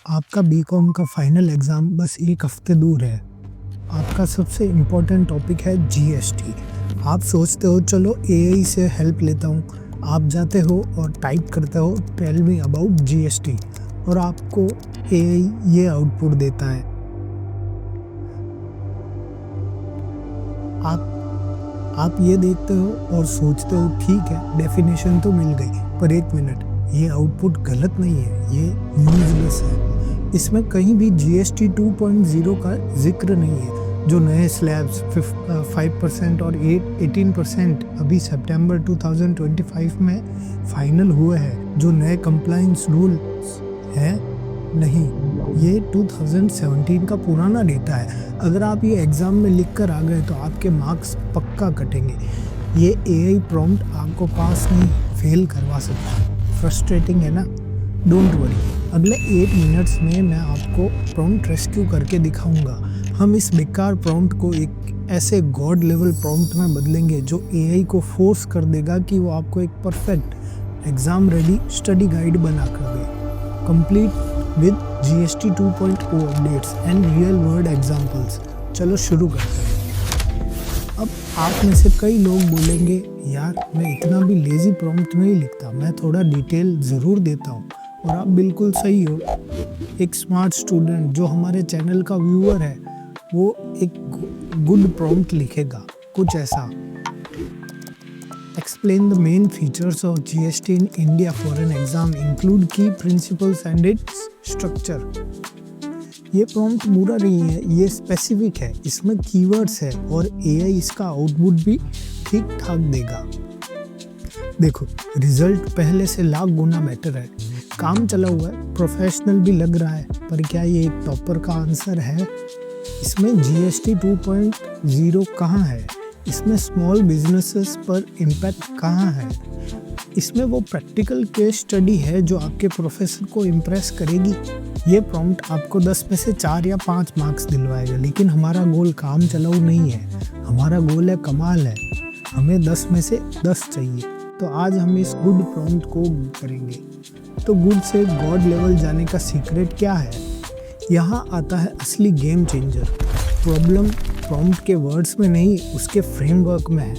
आपका बीकॉम का final exam बस 1 हफ्ते दूर है। आपका सबसे इम्पोर्टेंट टॉपिक है जीएसटी। आप सोचते हो चलो एआई से हेल्प लेता हूँ। आप जाते हो और टाइप करते हो टेल मी अबाउट जीएसटी और आपको एआई ये आउटपुट देता है। आप ये देखते हो और सोचते हो ठीक है, डेफिनेशन तो मिल गई, पर 1 मिनट, ये आउटपुट गलत नहीं है, ये यूजलेस है। इसमें कहीं भी जीएसटी 2.0 का जिक्र नहीं है। जो नए स्लैब्स 5% और 18% अभी सितंबर 2025 में फाइनल हुए हैं, जो नए कंप्लायंस रूल्स हैं, नहीं, ये 2017 का पुराना डेटा है। अगर आप ये एग्ज़ाम में लिख कर आ गए तो आपके मार्क्स पक्का कटेंगे। ये एआई प्रॉम्प्ट आपको पास नहीं, फेल करवा सकता। फ्रस्ट्रेटिंग है ना? डोंट वरी, अगले 8 मिनट्स में मैं आपको प्रॉम्प्ट रेस्क्यू करके दिखाऊंगा। हम इस बेकार प्रॉम्प्ट को एक ऐसे गॉड लेवल प्रॉम्प्ट में बदलेंगे जो एआई को फोर्स कर देगा कि वो आपको एक perfect exam ready study guide बना कर दे, complete with GST 2.0 updates and real world examples. चलो शुरू करते हैं। अब आप में से कई लोग बोलेंगे, यार मैं इतना भी लेज़ी प्रॉम्प्ट नहीं लिखता, मैं थोड़ा डिटेल ज़रूर देता हूँ। और आप बिल्कुल सही हो। एक स्मार्ट स्टूडेंट जो हमारे चैनल का व्यूअर है, वो एक गुड प्रॉम्प्ट लिखेगा, कुछ ऐसा। Explain the main features of GST in India for an exam, include key principles and its structure। ये प्रॉम्प्ट बुरा नहीं है, ये स्पेसिफिक है, इसमें कीवर्ड्स है और एआई इसका आउटपुट भी ठीक ठाक देगा। देखो, रिजल्ट पहले से लाख गुना बेटर है, काम चला हुआ है, प्रोफेशनल भी लग रहा है, पर क्या ये एक टॉपर का आंसर है? इसमें जीएसटी 2.0 कहाँ है? इसमें स्मॉल बिजनेसेस पर इम्पैक्ट कहाँ है? इसमें वो प्रैक्टिकल केस स्टडी है जो आपके प्रोफेसर को इम्प्रेस करेगी। ये प्रॉम्प्ट आपको 10 में से 4 या 5 मार्क्स दिलवाएगा, लेकिन हमारा गोल काम चलाऊ नहीं है, हमारा गोल है कमाल है। हमें 10 में से 10 चाहिए, तो आज हम इस गुड प्रॉम्प्ट को करेंगे। तो गुड से गॉड लेवल जाने का सीक्रेट क्या है? यहाँ आता है असली गेम चेंजर। प्रॉब्लम प्रॉम्प्ट के वर्ड्स में नहीं, उसके फ्रेमवर्क में है।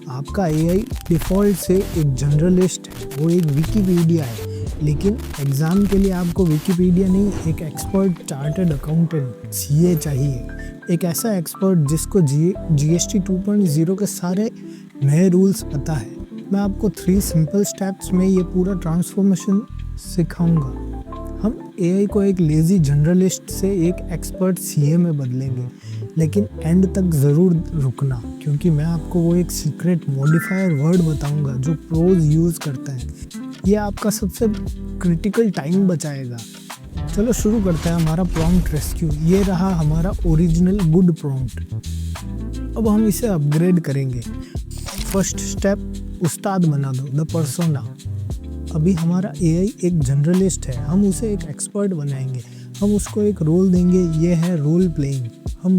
आपका एआई डिफ़ॉल्ट से एक जनरलिस्ट है, वो एक विकीपीडिया है, लेकिन एग्ज़ाम के लिए आपको विकीपीडिया नहीं, एक एक्सपर्ट चार्टर्ड अकाउंटेंट सीए चाहिए। एक ऐसा एक्सपर्ट जिसको जीएसटी 2.0 के सारे नए रूल्स पता है। मैं आपको 3 सिंपल स्टेप्स में ये पूरा ट्रांसफॉर्मेशन सिखाऊंगा। हम एआई को एक लेज़ी जनरलिस्ट से एक एक्सपर्ट सीए में बदलेंगे, लेकिन एंड तक ज़रूर रुकना, क्योंकि मैं आपको वो एक सीक्रेट मॉडिफायर वर्ड बताऊंगा जो प्रोज यूज़ करते हैं। ये आपका सबसे क्रिटिकल टाइम बचाएगा। चलो शुरू करते हैं हमारा प्रॉम्प्ट रेस्क्यू। ये रहा हमारा ओरिजिनल गुड प्रॉम्प्ट। अब हम इसे अपग्रेड करेंगे। फर्स्ट स्टेप, उस्ताद बना दो, द पर्सोना। अभी हमारा एआई एक जनरलिस्ट है, हम उसे एक एक्सपर्ट बनाएंगे। हम उसको एक रोल देंगे, ये है रोल प्लेइंग। हम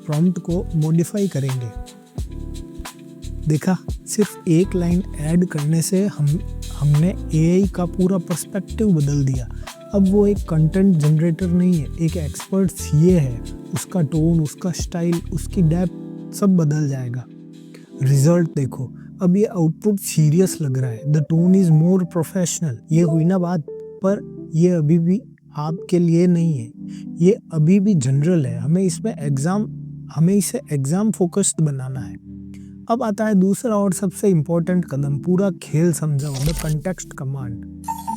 प्रॉम्प्ट को मॉडिफाई करेंगे। देखा, सिर्फ एक लाइन ऐड करने से हमने एआई का पूरा पर्सपेक्टिव बदल दिया। अब वो एक कंटेंट जनरेटर नहीं है, एक एक्सपर्ट सीए है। उसका टोन, उसका स्टाइल, उसकी डेप्थ सब बदल जाएगा। रिजल्ट देखो, अब ये आउटपुट सीरियस लग रहा है। The tone is more professional. ये हुई ना बात, पर ये अभी भी आपके लिए नहीं है, ये अभी भी जनरल है। हमें इसे एग्ज़ाम फोकस्ड बनाना है। अब आता है दूसरा और सबसे इम्पोर्टेंट कदम, पूरा खेल समझाओ, द कंटेक्स्ट कमांड।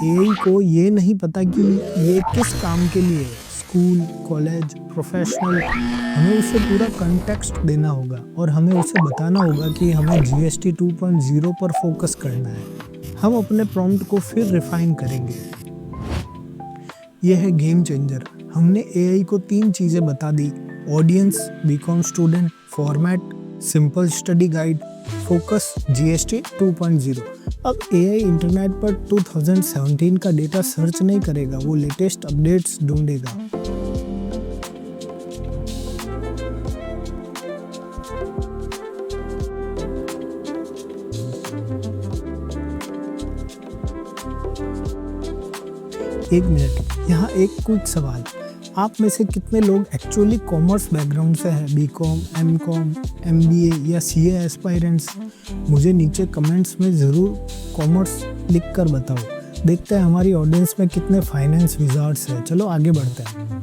एआई को ये नहीं पता कि ये किस काम के लिए है, स्कूल, कॉलेज, प्रोफेशनल। हमें उसे पूरा कंटेक्स्ट देना होगा और हमें उसे बताना होगा कि हमें जीएसटी 2.0 पर फोकस करना है। हम अपने प्रॉम्प्ट को फिर रिफाइन करेंगे। यह है गेम चेंजर। हमने एआई को 3 चीज़ें बता दी: audience, BCom student, format, simple study guide, focus GST 2.0। अब एआई इंटरनेट पर 2017 का डेटा सर्च नहीं करेगा, वो लेटेस्ट अपडेट्स ढूंढेगा। एक मिनट, यहाँ एक क्विक सवाल, आप में से कितने लोग एक्चुअली कॉमर्स बैकग्राउंड से हैं, बीकॉम, एमकॉम, एमबीए या सीए एस्पायरेंट्स? मुझे नीचे कमेंट्स में ज़रूर कॉमर्स लिख कर बताओ। देखते हैं हमारी ऑडियंस में कितने फाइनेंस विजार्ड्स हैं। चलो आगे बढ़ते हैं।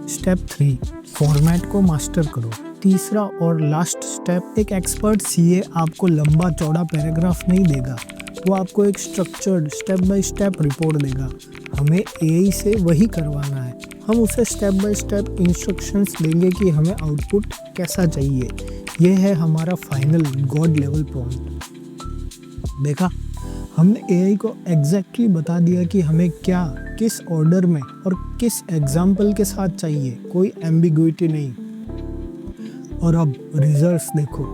स्टेप 3, फॉर्मेट को मास्टर करो। तीसरा और लास्ट स्टेप, एक एक्सपर्ट सीए आपको लंबा चौड़ा पैराग्राफ नहीं देगा, वो आपको एक structured step by step report देगा। हमें एआई से वही करवाना है। हम उसे स्टेप बाय स्टेप इंस्ट्रक्शंस देंगे कि हमें आउटपुट कैसा चाहिए। यह है हमारा फाइनल गॉड लेवल प्रॉम्प्ट। देखा, हमने एआई को एग्जैक्टली बता दिया कि हमें क्या, किस ऑर्डर में और किस एग्जाम्पल के साथ चाहिए, कोई एम्बिग्विटी नहीं। और अब रिजल्ट्स देखो,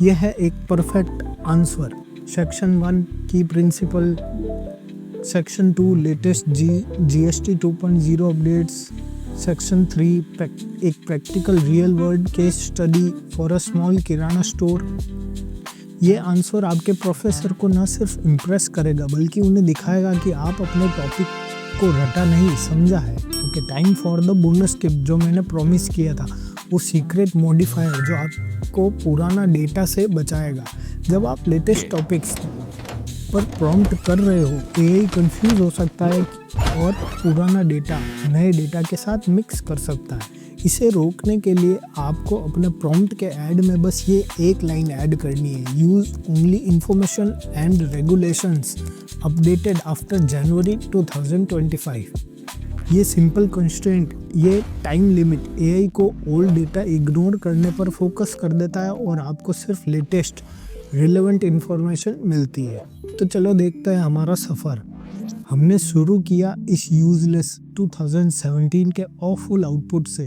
यह है एक परफेक्ट आंसर। सेक्शन 1 की principle, section 2 latest GST 2.0 updates, section 3 एक practical real world case study for a small kirana store. ये आंसर आपके प्रोफेसर को न सिर्फ इम्प्रेस करेगा बल्कि उन्हें दिखाएगा कि आप अपने टॉपिक को रटा नहीं, समझा है। Okay, time for the bonus tip जो मैंने प्रॉमिस किया था, वो सीक्रेट मॉडिफायर जो आपको पुराना डेटा से बचाएगा। जब आप लेटेस्ट टॉपिक्स पर प्रॉम्प्ट कर रहे हो, एआई कंफ्यूज हो सकता है और पुराना डेटा नए डेटा के साथ मिक्स कर सकता है। इसे रोकने के लिए आपको अपने प्रॉम्प्ट के ऐड में बस ये एक लाइन ऐड करनी है, use only information and regulations updated after जनवरी 2025। ये सिंपल कंस्ट्रेंट, ये टाइम लिमिट एआई को ओल्ड डेटा इग्नोर करने पर फोकस कर देता है और आपको सिर्फ लेटेस्ट रिलेवेंट इन्फॉर्मेशन मिलती है। तो चलो देखते हैं हमारा सफ़र। हमने शुरू किया इस यूजलेस 2017 के ऑफुल आउटपुट से,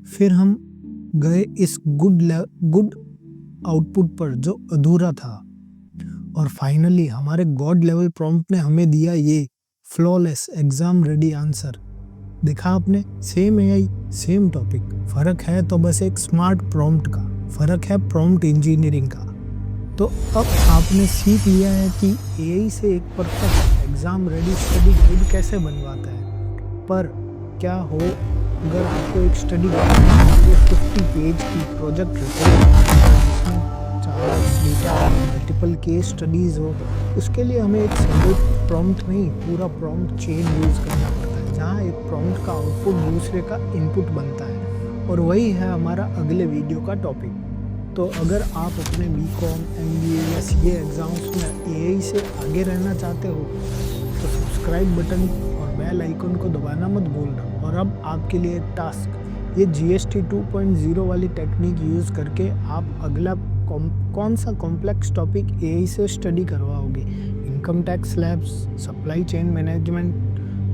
फिर हम गए इस गुड आउटपुट पर जो अधूरा था, और फाइनली हमारे गॉड लेवल प्रॉम्प्ट ने हमें दिया ये फ्लॉलेस एग्जाम रेडी आंसर। देखा आपने, सेम एआई सेम टॉपिक, फ़र्क है तो बस एक स्मार्ट प्रॉम्प्ट का, फ़र्क है प्रॉम्प्ट इंजीनियरिंग का। तो अब आपने सीख लिया है कि एआई से एक perfect exam ready study guide कैसे बनवाता है। पर क्या हो अगर आपको एक स्टडी गाइड 50 पेज की प्रोजेक्ट रिपोर्ट जिसमें 4 डेटा मल्टीपल केस स्टडीज़ हो, उसके लिए हमें एक सिंगल प्रॉम्प्ट नहीं, पूरा प्रॉम्प्ट चेन यूज़ करना पड़ता है, जहाँ एक प्रॉम्प्ट का आउटपुट दूसरे का इनपुट बनता है। और वही है हमारा अगले वीडियो का टॉपिक। तो अगर आप अपने बीकॉम, एमबीए या सीए एग्ज़ाम्स में एआई से आगे रहना चाहते हो तो सब्सक्राइब बटन और बेल आइकन को दबाना मत भूलना। और अब आपके लिए एक टास्क, ये जीएसटी 2.0 वाली टेक्निक यूज़ करके आप अगला कौन सा कॉम्प्लेक्स टॉपिक एआई से स्टडी करवाओगे? Income tax slabs, supply chain management?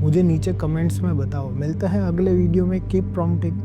मुझे नीचे कमेंट्स में बताओ। मिलता है अगले वीडियो में। Keep prompting.